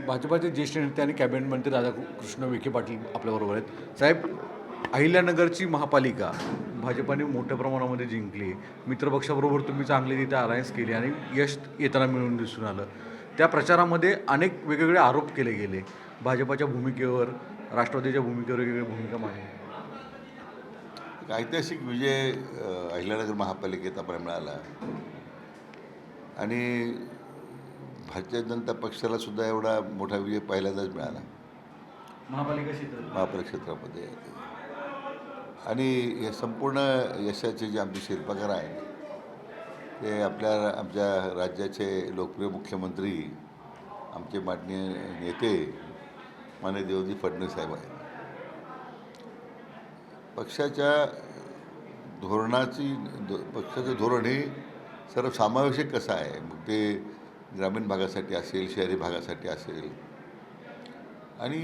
भाजपाचे ज्येष्ठ नेते आणि कॅबिनेट मंत्री राधाकृष्ण विखे पाटील आपल्याबरोबर आहेत. साहेब, अहिल्यानगरची महापालिका भाजपाने मोठ्या प्रमाणामध्ये जिंकली. मित्रपक्षाबरोबर तुम्ही चांगली तिथे अलायन्स केली आणि यश येताना मिळून दिसून आलं. त्या प्रचारामध्ये अनेक वेगवेगळे आरोप केले गेले. भाजपाच्या भूमिकेवर, राष्ट्रवादीच्या भूमिकेवर वेगवेगळी भूमिका मांडली. एक ऐतिहासिक विजय अहिल्यानगर महापालिकेत आपल्याला मिळाला आणि भारतीय जनता पक्षाला सुद्धा एवढा मोठा विजय पहिल्यांदाच मिळाला महापालिका क्षेत्रामध्ये. आणि हे संपूर्ण यशाचे जे आमचे शिल्पकार आहेत ते आमच्या राज्याचे लोकप्रिय मुख्यमंत्री, आमचे माननीय नेते माननीय देवेंद्र फडणवीस साहेब आहेत. पक्षाचं धोरण हे सर्वसमावेशक कसं आहे, मग ते ग्रामीण भागासाठी असेल, शहरी भागासाठी असेल. आणि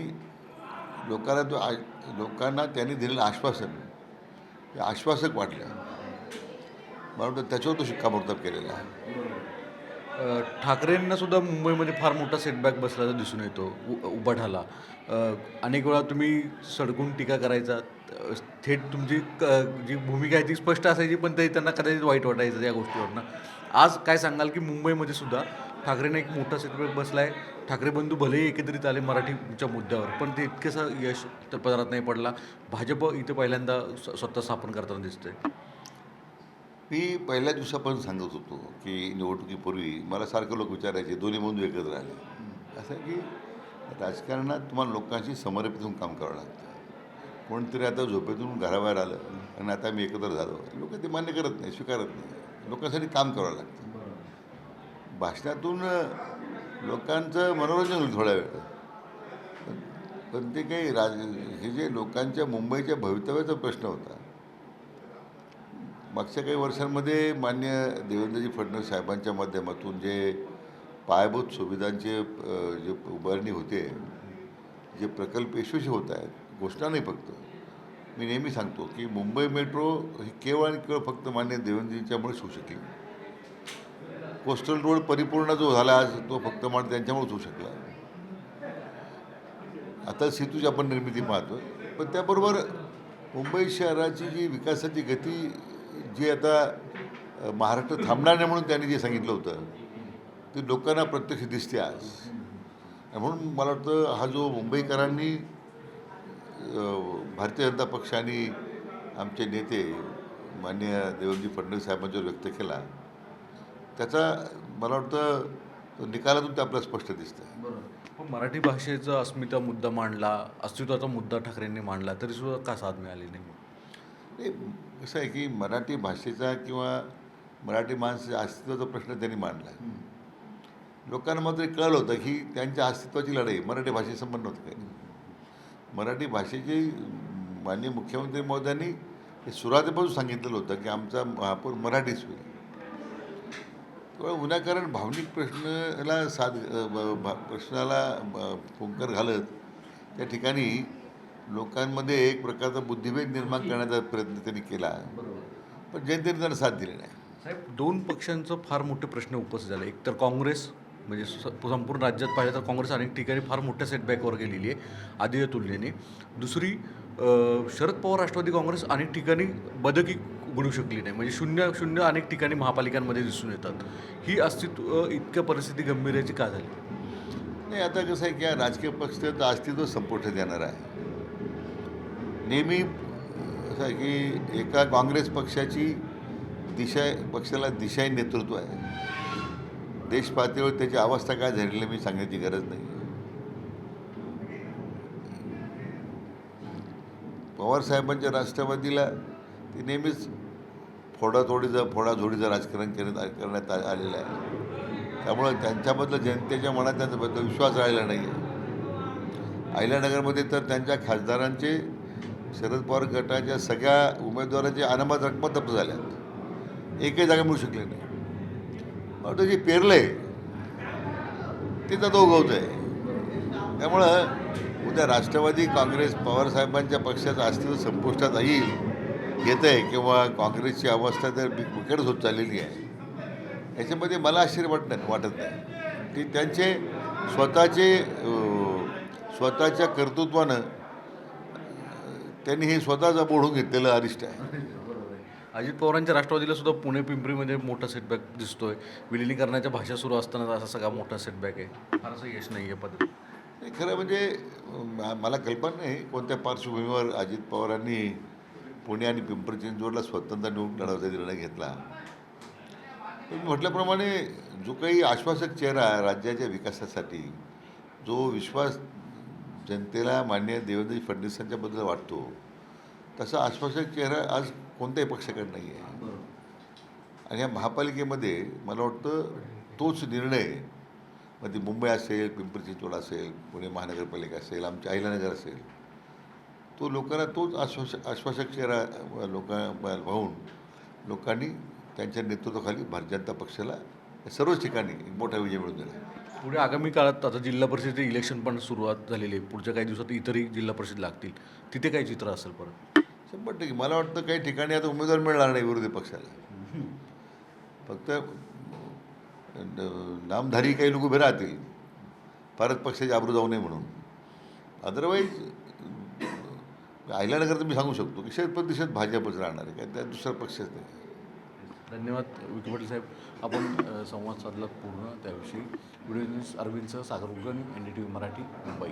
लोकांना त्यांनी दिलेलं आश्वासन हे आश्वासक वाटलं. मला वाटतं त्याच्यावर तो शिक्कामोर्तब केलेला आहे. ठाकरेंना सुद्धा मुंबईमध्ये फार मोठा सेटबॅक बसल्याचा दिसून येतो उबाठाला. अनेक वेळा तुम्ही सडकून टीका करायचा, थेट तुमची जी भूमिका आहे ती स्पष्ट असायची, पण ते त्यांना कदाचित वाईट वाटायचं या गोष्टीवरनं. आज काय सांगाल की मुंबईमध्ये सुद्धा ठाकरेंना एक मोठा सेटबॅक बसला आहे. ठाकरे बंधू भलेही एकत्रित आले मराठीच्या मुद्द्यावर, पण ते इतकंसं यश त्या पदारात नाही पडला. भाजप इथे पहिल्यांदा स्वतः स्थापन करताना दिसतंय. मी पहिल्या दिवसापासून सांगत होतो की निवडणुकीपूर्वी मला सारखं लोक विचारायचे दोन्ही बंधू एकत्र आले. असं की राजकारणात तुम्हाला लोकांशी समर्पित होऊन काम करावं लागतं. कोणतरी आता झोपेतून घराबाहेर आलं आणि आता मी एकत्र झालो, लोक ते मान्य करत नाही, स्वीकारत नाही. लोकांसाठी काम करावं लागतं. भाषणातून लोकांचं मनोरंजन होईल थोड्या वेळ, पण ते काही हे जे लोकांच्या मुंबईच्या भवितव्याचा प्रश्न होता. मागच्या काही वर्षांमध्ये माननीय देवेंद्रजी फडणवीस साहेबांच्या माध्यमातून जे पायाभूत सुविधांचे जे उभारणी होते, जे प्रकल्प यशस्वी होत आहेत, घोषणा नाही फक्त. मी नेहमी सांगतो की मुंबई मेट्रो ही केवळ आणि केवळ फक्त माननीय देवेंद्रजींच्यामुळेच होऊ शकली. कोस्टल रोड परिपूर्ण जो झाला आज, तो फक्त मात्र त्यांच्यामुळेच होऊ शकला. आता सेतूची आपण निर्मिती पाहतो, पण त्याबरोबर मुंबई शहराची जी विकासाची गती जी आता महाराष्ट्र थांबणार नाही म्हणून त्यांनी जे सांगितलं होतं ते लोकांना प्रत्यक्ष दिसते आज. म्हणून मला वाटतं हा जो मुंबईकरांनी भारतीय जनता पक्ष आणि आमचे नेते माननीय देवेंद्र फडणवीस साहेबांच्यावर व्यक्त केला, त्याचा मला वाटतं निकालातून ते आपल्याला स्पष्ट दिसतं आहे. पण मराठी भाषेचा अस्मिता मुद्दा मांडला, अस्तित्वाचा मुद्दा ठाकरेंनी मांडला, तरीसुद्धा का साथ मिळाली नाही? कसं आहे की मराठी भाषेचा किंवा मराठी माणसाच्या अस्तित्वाचा प्रश्न त्यांनी मांडला. लोकांना मात्र कळलं होतं की त्यांच्या अस्तित्वाची लढाई मराठी भाषेशी संबंध नव्हतं काही. मराठी भाषेची माननीय मुख्यमंत्री महोदयांनी हे सुरुवातीपासून सांगितलेलं होतं की आमचा महापौर मराठीच होईल. तेव्हा विनाकारण भावनिक प्रश्नाला फुंकर घालत त्या ठिकाणी लोकांमध्ये एक प्रकारचा बुद्धिभेद निर्माण करण्याचा प्रयत्न त्यांनी केला, पण जनतेने त्यांना साथ दिली नाही. साहेब, दोन पक्षांचं फार मोठे प्रश्न उपस्थित झाले. एक तर काँग्रेस, म्हणजे संपूर्ण राज्यात पाहिलं तर काँग्रेस अनेक ठिकाणी फार मोठ्या सेटबॅकवर गेलेली आहे आधीच्या तुलनेने. दुसरी, शरद पवार राष्ट्रवादी काँग्रेस अनेक ठिकाणी बदकी घडू शकली नाही, म्हणजे शून्य शून्य अनेक ठिकाणी महापालिकांमध्ये दिसून येतात. ही इतक्या परिस्थिती गंभीर का झाली? नाही, आता कसं आहे की या राजकीय पक्षाचं अस्तित्व संपुष्टात येणार आहे. नेहमी असं आहे की एका काँग्रेस पक्षाची पक्षाला दिशाहीन नेतृत्व आहे. देश पातळीवर त्याची अवस्था काय झालेली मी सांगण्याची गरज नाही. पवारसाहेबांच्या राष्ट्रवादीला ते नेहमीच फोडाझोडीचं राजकारण करण्यात आलेलं आहे. त्यामुळं त्यांच्याबद्दल जनतेच्या मनात त्यांच्याबद्दल विश्वास राहिला नाही आहे. अहिल्यानगरमध्ये तर त्यांच्या खासदारांचे शरद पवार गटाच्या सगळ्या उमेदवारांचे अनामत रकमा जप्त झाल्यात, एकही जागा मिळू शकले नाही. आता जे पेरलं आहे ते तर उगवतं आहे. त्यामुळं उद्या राष्ट्रवादी काँग्रेस पवारसाहेबांच्या पक्षाचं अस्तित्व संपुष्टात येतं आहे किंवा काँग्रेसची अवस्था तर बिकटच होत चाललेली आहे, याच्यामध्ये मला आश्चर्य वाटत नाही की त्यांचे स्वतःच्या कर्तृत्वानं त्यांनी हे स्वतःच ओढून घेतलेलं अरिष्ट आहे. अजित पवारांच्या राष्ट्रवादीला सुद्धा पुणे पिंपरीमध्ये मोठा सेटबॅक दिसतोय. विलिनीकरणाच्या भाषा सुरू असताना असा सगळा मोठा सेटबॅक आहे. फारसं यश नाही आहे पद्धत. नाही, खरं म्हणजे मला कल्पना नाही कोणत्या पार्श्वभूमीवर अजित पवारांनी पुणे आणि पिंपरी चिंचवडला स्वतंत्र निवडणूक लढवण्याचा निर्णय घेतला. पण मी म्हटल्याप्रमाणे जो काही आश्वासक चेहरा राज्याच्या विकासासाठी, जो विश्वास जनतेला माननीय देवेंद्र फडणवीसांच्याबद्दल वाटतो, तसा आश्वासक चेहरा आज कोणत्याही पक्षाकडे नाही आहे. आणि या महापालिकेमध्ये मला वाटतं तोच निर्णय, मग ती मुंबई असेल, पिंपरी चिंचवड असेल, पुणे महानगरपालिका असेल, आमच्या अहिल्यानगर असेल, तो लोकांना तोच आश्वासक चेहरा पाहून लोकांनी त्यांच्या नेतृत्वाखाली भारतीय जनता पक्षाला सर्वच ठिकाणी एक मोठा विजय मिळवून दिला. पुढे आगामी काळात आता जिल्हा परिषदेचे इलेक्शन पण सुरुवात झालेली आहे. पुढच्या काही दिवसात इतरही जिल्हा परिषद लागतील. तिथे काही चित्र असेल परत? 100% मला वाटतं काही ठिकाणी आता उमेदवार मिळणार नाही विरोधी पक्षाला. फक्त नामधारी काही लोक उभे राहतील, परत पक्षाची आबरू जाऊ नये म्हणून. अदरवाईज अहिल्यानगर तर मी सांगू शकतो की 100% भाजपच राहणार आहे, काय त्या दुसरा पक्षच नाही. धन्यवाद विखे पाटील साहेब. आपण संवाद साधला पूर्ण त्याविषयी. व्हिडिओ न्यूज अरविंदसह सागर उगन, NDTV मराठी, मुंबई.